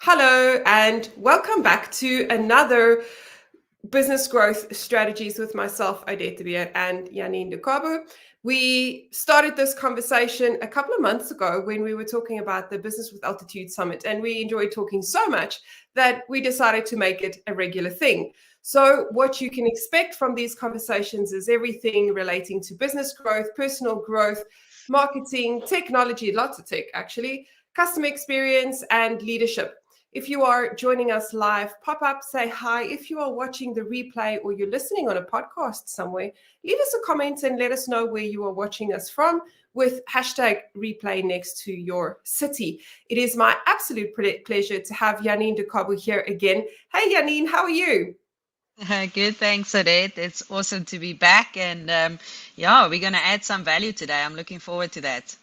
Hello, and welcome back to another Business Growth Strategies with myself, Odette de Beer, and Janine de Cabo. We started this conversation a couple of months ago when we were talking about the Business with Altitude Summit, and we enjoyed talking so much that we decided to make it a regular thing. So, what you can expect from these conversations is everything relating to business growth, personal growth, marketing, technology, lots of tech actually, customer experience, and leadership. If you are joining us live, pop up, say hi. If you are watching the replay or you're listening on a podcast somewhere, leave us a comment and let us know where you are watching us from with hashtag replay next to your city. It is my absolute pleasure to have Janine de Cabo here again. Hey, Janine, how are you? Good, thanks, Odette. It's awesome to be back. And yeah, we're going to add some value today. I'm looking forward to that.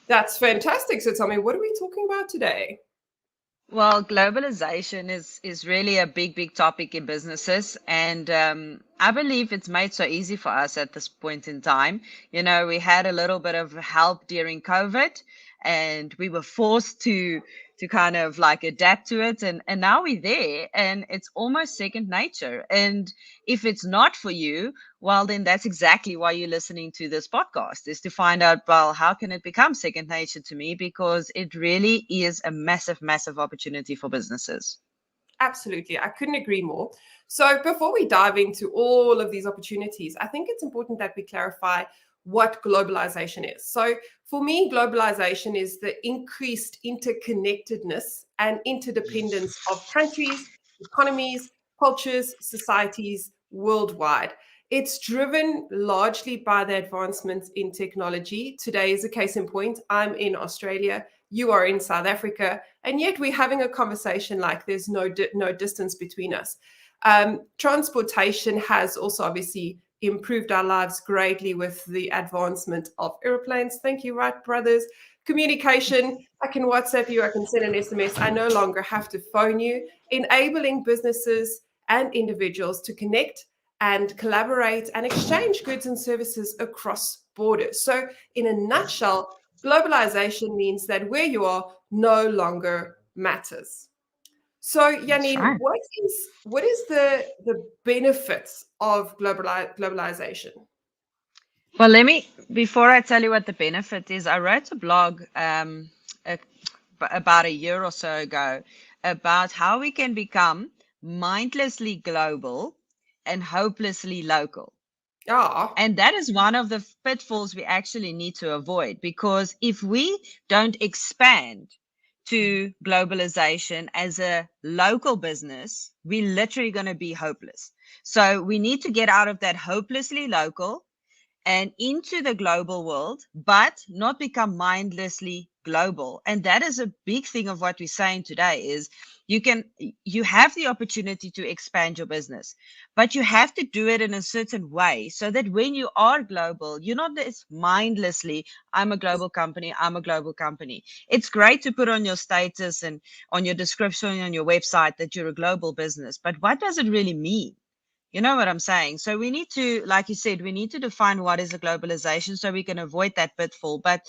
That's fantastic. So tell me, what are we talking about today? Well, globalization is really a big topic in businesses. And I believe it's made so easy for us at this point in time. You know, we had a little bit of help during COVID and we were forced to kind of like adapt to it. And now we're there and it's almost second nature. And if it's not for you, well, then that's exactly why you're listening to this podcast, is to find out, well, how can it become second nature to me? Because it really is a massive opportunity for businesses. Absolutely. I couldn't agree more. So, before we dive into all of these opportunities, I think it's important that we clarify what globalization is. So, for me, globalization is the increased interconnectedness and interdependence of countries, economies, cultures, societies worldwide. It's driven largely by the advancements in technology. Today is a case in point. I'm in Australia, you are in South Africa, and yet we're having a conversation like there's no distance between us. Transportation has also obviously improved our lives greatly with the advancement of airplanes. Thank you, Wright brothers. Communication, I can WhatsApp you, I can send an SMS. I no longer have to phone you, enabling businesses and individuals to connect and collaborate and exchange goods and services across borders. So, in a nutshell, globalization means that where you are no longer matters. So, That's Janine, right. what is the benefits of globalization? Well, let me, before I tell you what the benefit is, I wrote a blog a, about a year or so ago about how we can become mindlessly global and hopelessly local. Ah, And that is one of the pitfalls we actually need to avoid, because if we don't expand to globalization as a local business, we're literally going to be hopeless. So we need to get out of that hopelessly local and into the global world, but not become mindlessly global. And that is a big thing of what we're saying today is you have the opportunity to expand your business, but you have to do it in a certain way so that when you are global, you're not this mindlessly, I'm a global company. It's great to put on your status and on your description on your website that you're a global business, but what does it really mean? You know what I'm saying? So we need to, like you said, we need to define what is a globalization so we can avoid that pitfall. But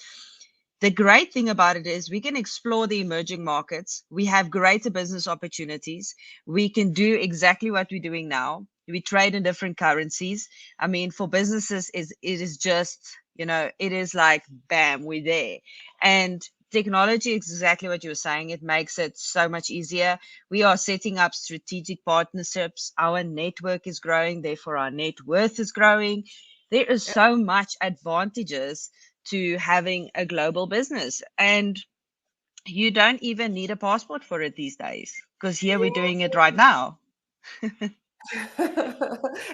the great thing about it is we can explore the emerging markets. We have greater business opportunities. We can do exactly what we're doing now. We trade in different currencies. I mean, for businesses, it is just, it is like, bam, we're there. And technology is exactly what you were saying. It makes it so much easier. We are setting up strategic partnerships. Our network is growing, therefore our net worth is growing. There is so much advantages to having a global business. And you don't even need a passport for it these days, because here we're doing it right now.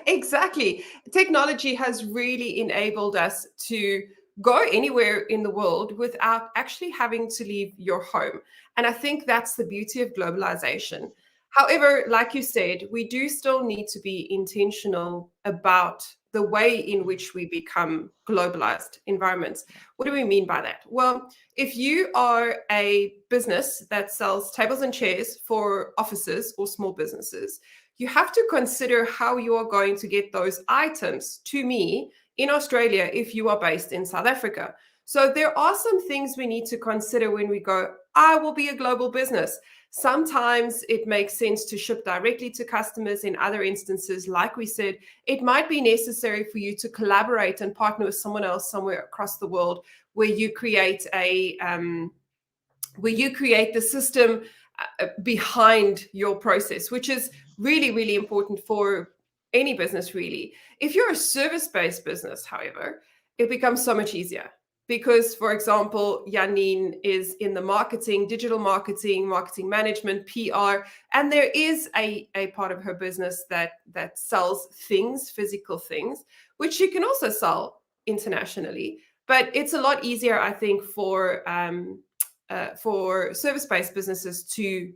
exactly. Technology has really enabled us to go anywhere in the world without actually having to leave your home. And I think that's the beauty of globalization. However, like you said, we do still need to be intentional about the way in which we become globalized environments. What do we mean by that? Well, if you are a business that sells tables and chairs for offices or small businesses, you have to consider how you are going to get those items to me in Australia if you are based in South Africa. So there are some things we need to consider when we go, I will be a global business. Sometimes it makes sense to ship directly to customers. In other instances, like we said, it might be necessary for you to collaborate and partner with someone else somewhere across the world, where you create the system behind your process, which is really, really important for any business, really. If you're a service-based business, however, it becomes so much easier because, for example, Janine is in the marketing, digital marketing, marketing management, PR, and there is a part of her business that sells things, physical things, which you can also sell internationally. But it's a lot easier, I think, for service-based businesses to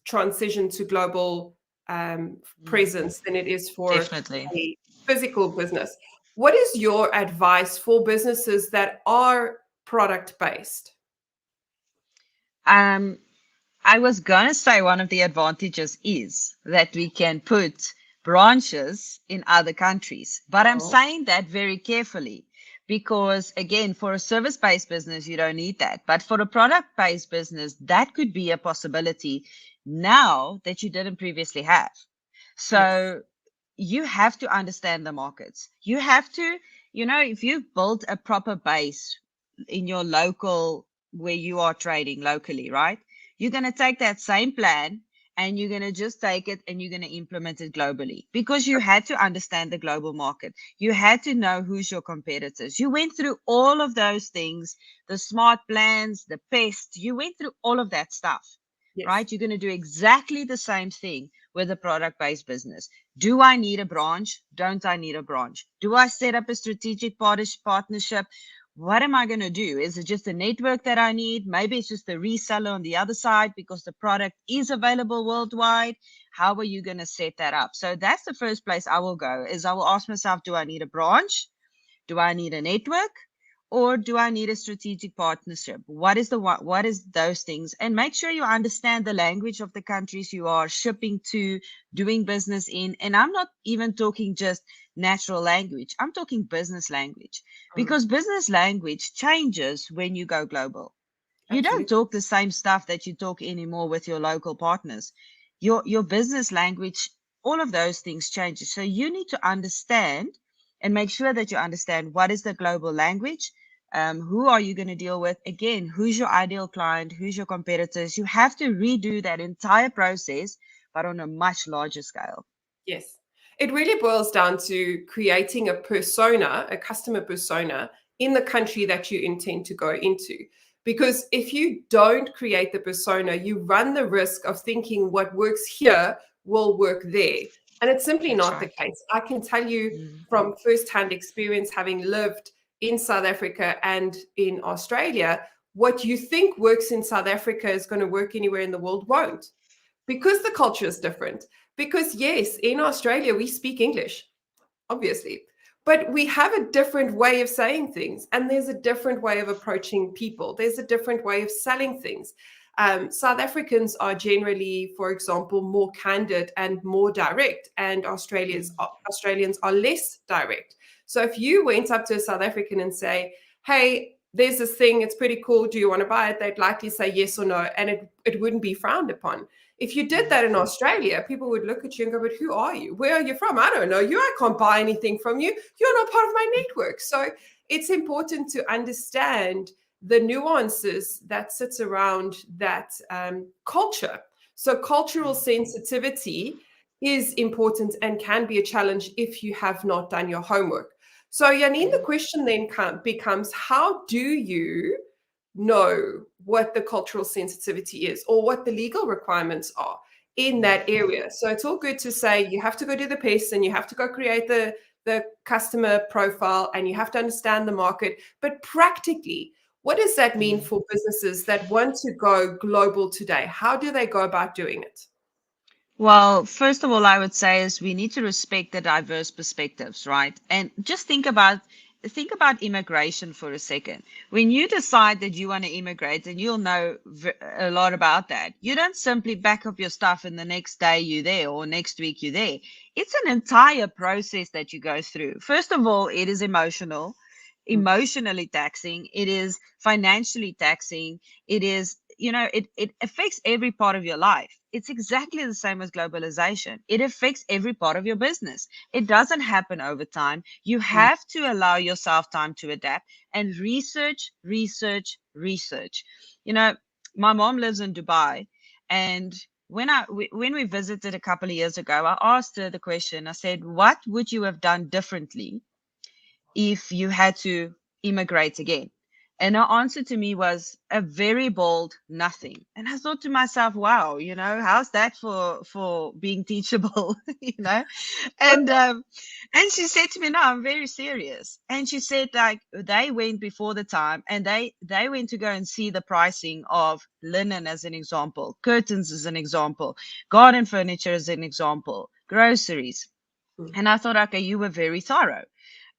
transition to global Mm, presence than it is for definitely. a physical business. What is your advice for businesses that are product-based? Um, I was going to say one of the advantages is that we can put branches in other countries, but I'm Oh, saying that very carefully because, again, for a service based business, you don't need that. But for a product based business, that could be a possibility now that you didn't previously have. yes. So you have to understand the markets. You have to, if you've built a proper base in your local where you are trading locally, right? You're going to take that same plan and you're going to just take it and you're going to implement it globally because you had to understand the global market. You had to know who's your competitors. You went through all of those things, the smart plans, the pest, you went through all of that stuff, Yes. right? You're going to do exactly the same thing with a product based business. Do I need a branch? Don't I need a branch? Do I set up a strategic partnership? What am I going to do? Is it just a network that I need? Maybe it's just a reseller on the other side because the product is available worldwide. How are you going to set that up? So that's the first place I will go is I will ask myself, do I need a branch? Do I need a network? Or do I need a strategic partnership? What is those things? And make sure you understand the language of the countries you are shipping to, doing business in. And I'm not even talking just natural language. I'm talking business language Mm, because business language changes when you go global. You don't absolutely. talk the same stuff that you talk anymore with your local partners. Your business language, all of those things changes. So you need to understand and make sure that you understand what is the global language. Who are you going to deal with? Again, who's your ideal client? Who's your competitors? You have to redo that entire process, but on a much larger scale. Yes. It really boils down to creating a persona, a customer persona in the country that you intend to go into. Because if you don't create the persona, you run the risk of thinking what works here will work there. And it's simply That's not the right. case. I can tell you Mm, from firsthand experience, having lived in South Africa and in Australia, what you think works in South Africa is going to work anywhere in the world won't, because the culture is different. Because, yes, in Australia, we speak English, obviously, but we have a different way of saying things. And there's a different way of approaching people, there's a different way of selling things. South Africans are generally, for example, more candid and more direct, and mm, Australians are less direct. So if you went up to a South African and say, "Hey, there's this thing, it's pretty cool. Do you want to buy it?" They'd likely say yes or no, and it wouldn't be frowned upon. If you did mm, that in Australia, people would look at you and go, "But who are you? Where are you from? I don't know you. I can't buy anything from you. You're not part of my network." So it's important to understand the nuances that sits around that culture. So cultural mm, sensitivity is important and can be a challenge if you have not done your homework. So, Janine, the mm, question then becomes, how do you know what the cultural sensitivity is or what the legal requirements are in mm. that area? So it's all good to say you have to go do the PES and you have to go create the customer profile and you have to understand the market. But practically, what does that mean Mm. for businesses that want to go global today? How do they go about doing it? Well, first of all, I would say is we need to respect the diverse perspectives, right? And just think about immigration for a second. When you decide that you want to immigrate, and you'll know a lot about that, you don't simply back up your stuff and the next day you're there or next week you're there. It's an entire process that you go through. First of all, it is emotionally taxing. It is financially taxing. It is it affects every part of your life. It's exactly the same as globalization. It affects every part of your business. It doesn't happen over time. You Mm. have to allow yourself time to adapt and research, research, research. You know, my mom lives in Dubai, and when we visited a couple of years ago, I asked her the question. I said, "What would you have done differently if you had to immigrate again?" And her answer to me was a very bold nothing. And I thought to myself, wow, how's that for being teachable, you know? And she said to me, no, I'm very serious. And she said, like, they went before the time, and they went to go and see the pricing of linen as an example, curtains as an example, garden furniture as an example, groceries. Mm. And I thought, okay, you were very thorough.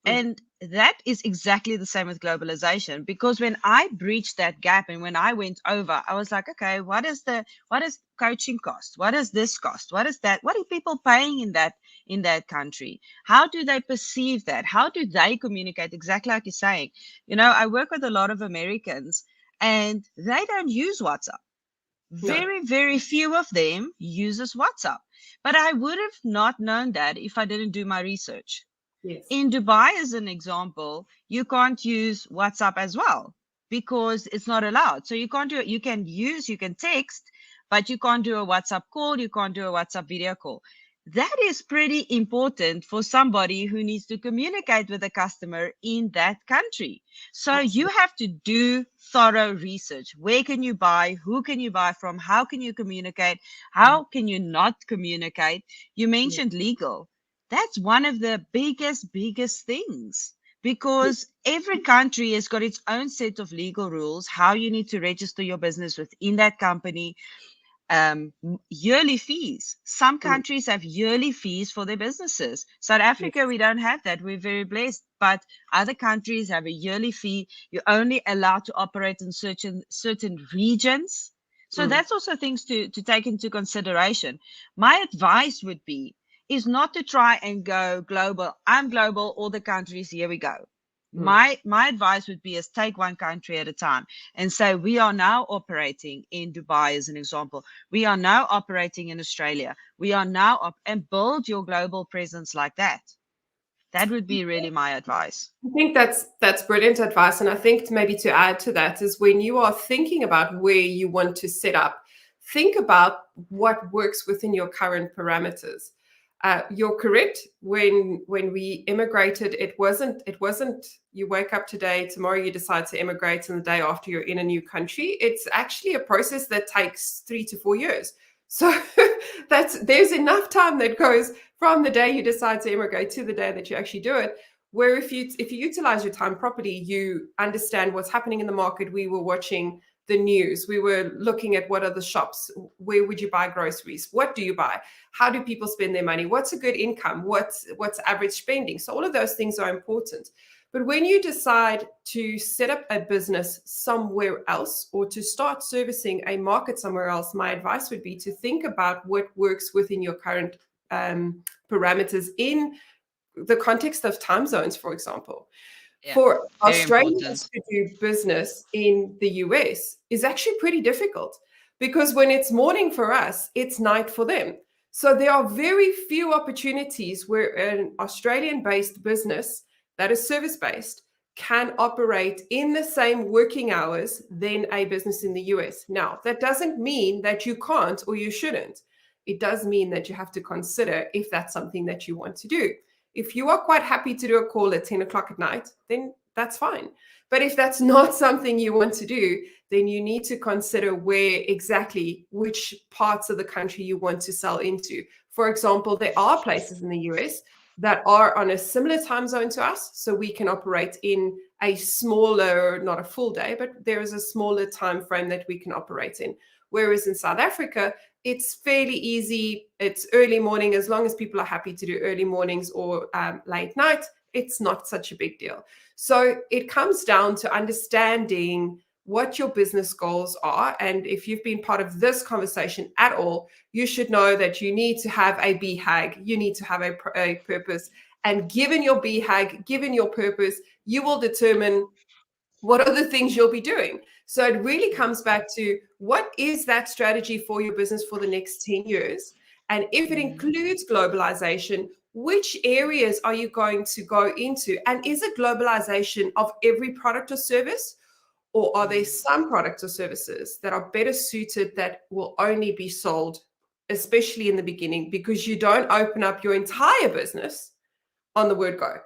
Mm. And that is exactly the same with globalization, because when I breached that gap and when I went over, I was like, okay, what is coaching cost? What does this cost? What is that? What are people paying in that country? How do they perceive that? How do they communicate? Exactly like you're saying. I work with a lot of Americans, and they don't use WhatsApp. No. Very, very few of them uses WhatsApp. But I would have not known that if I didn't do my research. Yes. In Dubai, as an example, you can't use WhatsApp as well because it's not allowed. So you can't do it. You can text, but you can't do a WhatsApp call. You can't do a WhatsApp video call. That is pretty important for somebody who needs to communicate with a customer in that country. So you Absolutely. have to do thorough research. Where can you buy? Who can you buy from? How can you communicate? Mm. How can you not communicate? You Yeah. mentioned legal. That's one of the biggest things, Yeah. because every country has got its own set of legal rules, how you need to register your business within that company, yearly fees. Some Mm. countries have yearly fees for their businesses. South Yes. Africa, we don't have that. We're very blessed. But other countries have a yearly fee. You're only allowed to operate in certain regions. So Mm. that's also things to take into consideration. My advice would be is not to try and go global. I'm global, all the countries, here we go. Mm. My advice would be is take one country at a time and say we are now operating in Dubai as an example. We are now operating in Australia. We are now and build your global presence like that. That would be really my advice. I think that's brilliant advice, and I think maybe to add to that is when you are thinking about where you want to set up, think about what works within your current parameters. You're correct. When we immigrated, it wasn't you wake up today, tomorrow you decide to immigrate, and the day after you're in a new country. It's actually a process that takes 3 to 4 years. So there's enough time that goes from the day you decide to immigrate to the day that you actually do it, where if you utilize your time properly, you understand what's happening in the market. We were watching the news, we were looking at what are the shops, where would you buy groceries, what do you buy, how do people spend their money, what's a good income, what's average spending. So all of those things are important. But when you decide to set up a business somewhere else or to start servicing a market somewhere else, my advice would be to think about what works within your current parameters in the context of time zones, for example. Yeah, For very Australians important. to do business in the US is actually pretty difficult because when it's morning for us, it's night for them. So there are very few opportunities where an Australian based business that is service based can operate in the same working hours than a business in the US. Now, that doesn't mean that you can't or you shouldn't. It does mean that you have to consider if that's something that you want to do. If you are quite happy to do a call at 10 o'clock at night, then that's fine. But if that's not something you want to do, then you need to consider where exactly, which parts of the country you want to sell into. For example, there are places in the US that are on a similar time zone to us, so we can operate in a smaller, not a full day, but there is a smaller time frame that we can operate in. Whereas in South Africa, it's fairly easy. It's early morning. As long as people are happy to do early mornings or late night, it's not such a big deal. So it comes down to understanding what your business goals are. And if you've been part of this conversation at all, you should know that you need to have a BHAG, you need to have a purpose. And given your BHAG, given your purpose, you will determine What are the things you'll be doing? So it really comes back to, what is that strategy for your business for the next 10 years? And if it Mm, includes globalization, which areas are you going to go into? And is it globalization of every product or service? Or are there mm. some products or services that are better suited that will only be sold, especially in the beginning, because you don't open up your entire business on the word go?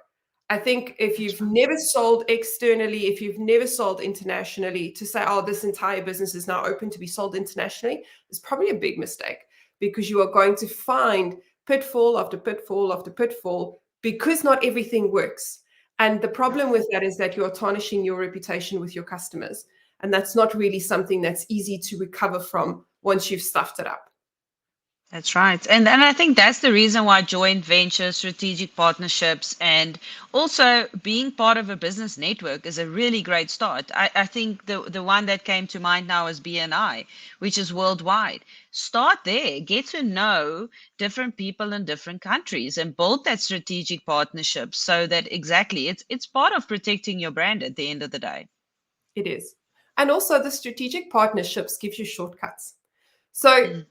I think if That's you've right. never sold externally, if you've never sold internationally, to say, oh, this entire business is now open to be sold internationally, is probably a big mistake, because you are going to find pitfall after pitfall after pitfall, because not everything works. And the Yeah. problem with that is that you're tarnishing your reputation with your customers. And that's not really something that's easy to recover from once you've stuffed it up. That's right. And I think that's the reason why joint ventures, strategic partnerships, and also being part of a business network is a really great start. I think the one that came to mind now is BNI, which is worldwide. Start there, get to know different people in different countries and build that strategic partnership so that exactly it's part of protecting your brand at the end of the day. It is. And also, the strategic partnerships gives you shortcuts. So Mm,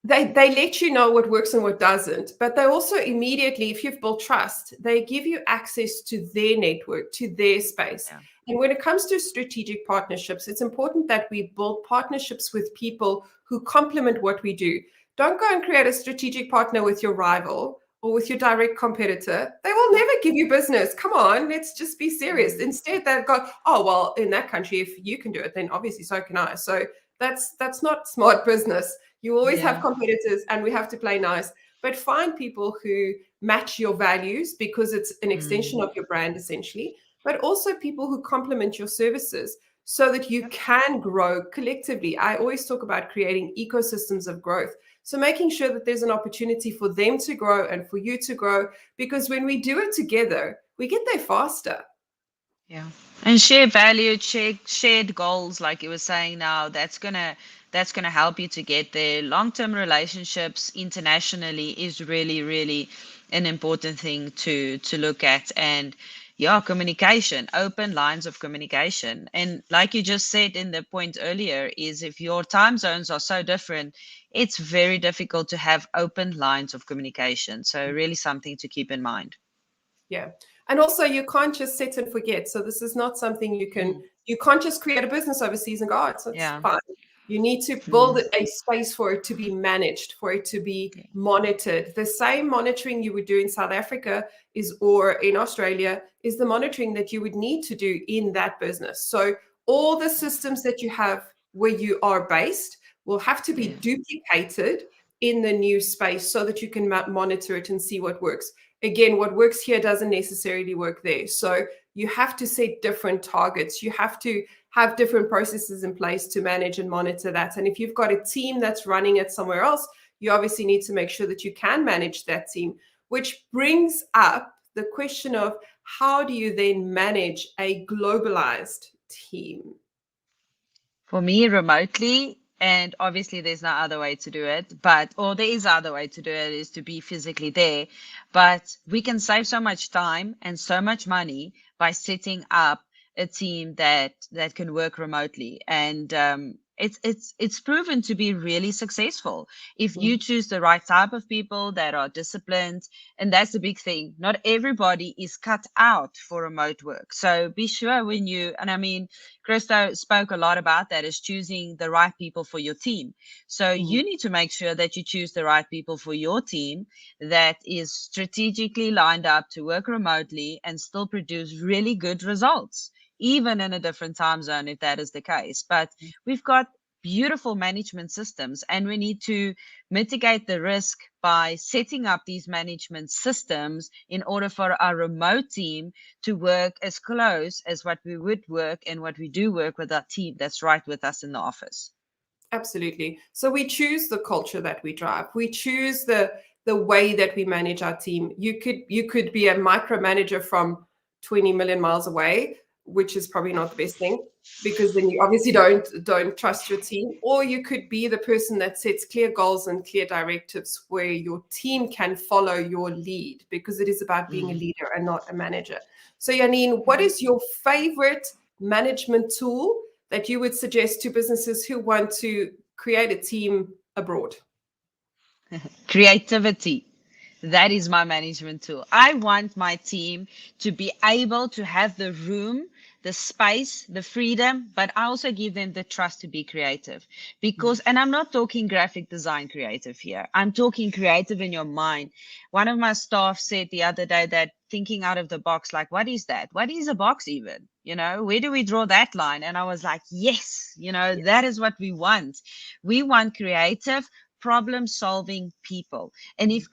they let you know what works and what doesn't, but they also immediately, if you've built trust, they give you access to their network, to their space. yeah. And when it comes to strategic partnerships, it's important that we build partnerships with people who complement what we do. Don't go and create a strategic partner with your rival or with your direct competitor. They will Yeah. never give you business. Come on, let's just be serious. Mm, Instead, they've got, oh, well, in that country, if you can do it, then obviously so can I. So that's not smart business. You always have yeah. competitors, and we have to play nice. But find people who match your values, because it's an extension Mm, of your brand, essentially, but also people who complement your services so that you yep. can grow collectively. I always talk about creating ecosystems of growth. So making sure that there's an opportunity for them to grow and for you to grow, because when we do it together, we get there faster. Yeah. And share value, shared goals, like you were saying now, that's gonna help you to get there. Long-term relationships internationally is really, really an important thing to look at. And yeah, communication, open lines of communication. And like you just said in the point earlier, is if your time zones are so different, it's very difficult to have open lines of communication. So really something to keep in mind. Yeah. And also, you can't just sit and forget. So this is not something Mm, you can't just create a business overseas and go, oh, it's yeah. fine. You need to build Mm, a space for it to be managed, for it to be yeah. monitored. The same monitoring you would do in South Africa is, or in Australia, is the monitoring that you would need to do in that business. So all the systems that you have where you are based will have to be Yeah. duplicated in the new space so that you can monitor it and see what works. Again, what works here doesn't necessarily work there. So you have to set different targets. You have to have different processes in place to manage and monitor that. And if you've got a team that's running it somewhere else, you obviously need to make sure that you can manage that team, which brings up the question of, how do you then manage a globalized team? For me, remotely, and obviously there's no other way to do it, but, or there is other way to do it, is to be physically there. But we can save so much time and so much money by setting up a team that can work remotely. And it's proven to be really successful if you Mm. choose the right type of people that are disciplined. And that's the big thing. Not everybody is cut out for remote work. So be sure when you, and I mean, Christo spoke a lot about that, is choosing the right people for your team. So Mm. you need to make sure that you choose the right people for your team that is strategically lined up to work remotely and still produce really good results, even in a different time zone, if that is the case. But we've got beautiful management systems, and we need to mitigate the risk by setting up these management systems in order for our remote team to work as close as what we would work and what we do work with our team that's right with us in the office. Absolutely. So we choose the culture that we drive. We choose the way that we manage our team. You could be a micromanager from 20 million miles away, which is probably not the best thing, because then you obviously don't trust your team. Or you could be the person that sets clear goals and clear directives where your team can follow your lead, because it is about being a Mm. leader and not a manager. So Janine, what Yeah. is your favorite management tool that you would suggest to businesses who want to create a team abroad? Creativity. That is my management tool. I want my team to be able to have the room, the space, the freedom, but I also give them the trust to be creative. Because, and I'm not talking graphic design creative here, I'm talking creative in your mind. One of my staff said the other day that thinking out of the box, like, what is that? What is a box even? Where do we draw that line? And I was like, yes, that is what we want. We want creative, problem solving people. And if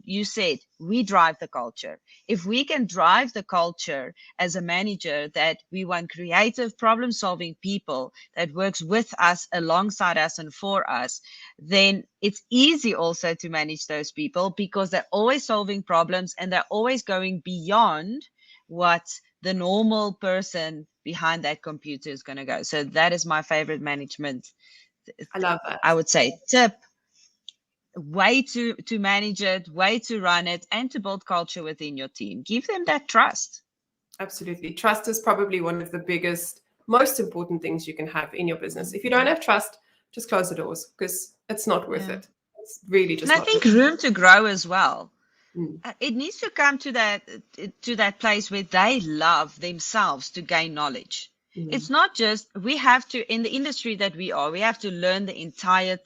you said, we drive the culture. If we can drive the culture as a manager that we want creative problem solving people that works with us, alongside us and for us, then it's easy also to manage those people because they're always solving problems and they're always going beyond what the normal person behind that computer is going to go. So that is my favorite management, I love that. I would say, tip. Way to manage it, way to run it, and to build culture within your team. Give them that trust. Absolutely. Trust is probably one of the biggest, most important things you can have in your business. If you don't have trust, just close the doors because it's not worth it. It's really just. And I think room to grow as well. It needs to come to that place where they love themselves to gain knowledge. It's not just, we have to, in the industry that we have to learn the entire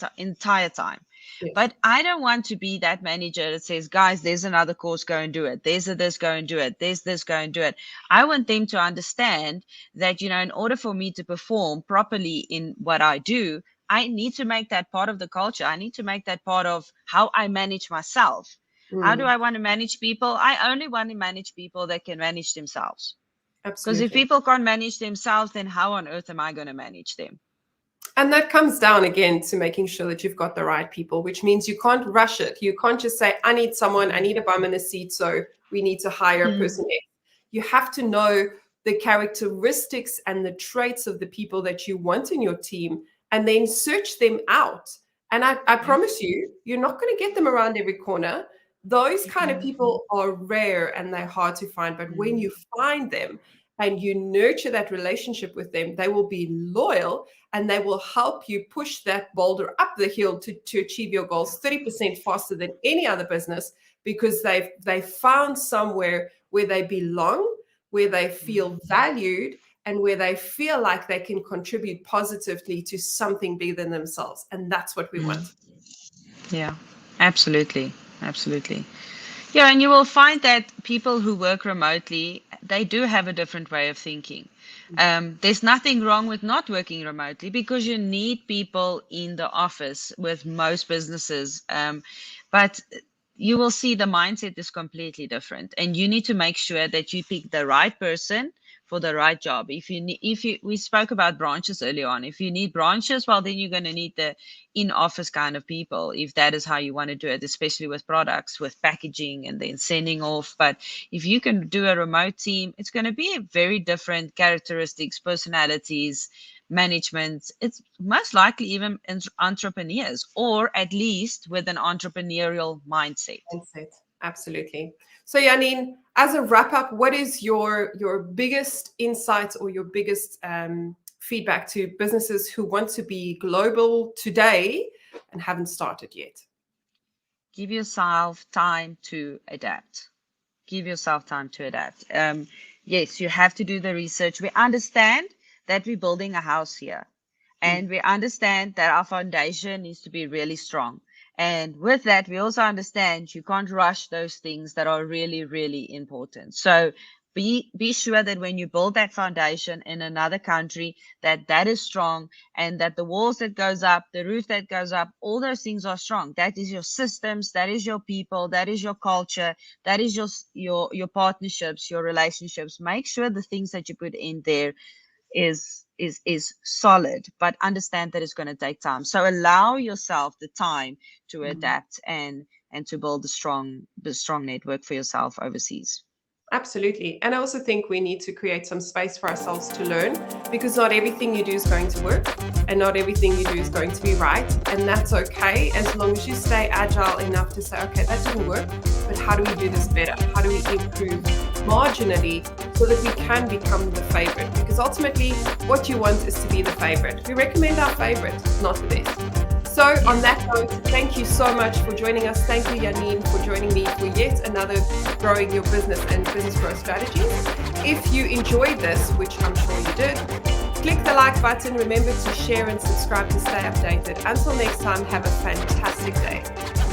time. Yeah. But I don't want to be that manager that says, guys, there's another course, go and do it. There's this, go and do it. There's this, go and do it. I want them to understand that, in order for me to perform properly in what I do, I need to make that part of the culture. I need to make that part of how I manage myself. How do I want to manage people? I only want to manage people that can manage themselves. Because if people can't manage themselves, then how on earth am I going to manage them? And that comes down again to making sure that you've got the right people, which means you can't rush it. You can't just say, I need a bum in a seat, so we need to hire a person. You have to know the characteristics and the traits of the people that you want in your team and then search them out. And I promise you, you're not going to get them around every corner. Those kind of people are rare and they're hard to find. But when you find them and you nurture that relationship with them, they will be loyal and they will help you push that boulder up the hill to achieve your goals 30% faster than any other business, because they've found somewhere where they belong, where they feel valued, and where they feel like they can contribute positively to something bigger than themselves. And that's what we want. Yeah, absolutely. Absolutely. Yeah, and you will find that people who work remotely, they do have a different way of thinking. There's nothing wrong with not working remotely because you need people in the office with most businesses. But you will see the mindset is completely different, and you need to make sure that you pick the right person for the right job. We spoke about branches earlier on. If you need branches, well, then you're going to need the in-office kind of people, if that is how you want to do it, especially with products, with packaging and then sending off. But if you can do a remote team, it's going to be very different characteristics, personalities, management. It's most likely even entrepreneurs, or at least with an entrepreneurial mindset. Absolutely. So Janine, as a wrap up, what is your biggest insight or your biggest feedback to businesses who want to be global today and haven't started yet? Give yourself time to adapt. Give yourself time to adapt. Yes, you have to do the research. We understand that we're building a house here, and we understand that our foundation needs to be really strong. And with that, we also understand you can't rush those things that are really, really important. So be sure that when you build that foundation in another country, that is strong, and that the walls that goes up, the roof that goes up, all those things are strong. That is your systems, that is your people, that is your culture, that is your partnerships, your relationships. Make sure the things that you put in there is solid, but understand that it's going to take time. So allow yourself the time to adapt and to build the strong network for yourself overseas. Absolutely. And I also think we need to create some space for ourselves to learn, because not everything you do is going to work and not everything you do is going to be right. And that's okay, as long as you stay agile enough to say, okay, that didn't work, but how do we do this better? How do we improve marginally so that we can become the favorite. Because ultimately, what you want is to be the favorite. We recommend our favorite, not the best. So on that note, thank you so much for joining us. Thank you, Janine, for joining me for yet another Growing Your Business and Business Growth Strategies. If you enjoyed this, which I'm sure you did, click the like button. Remember to share and subscribe to stay updated. Until next time, have a fantastic day.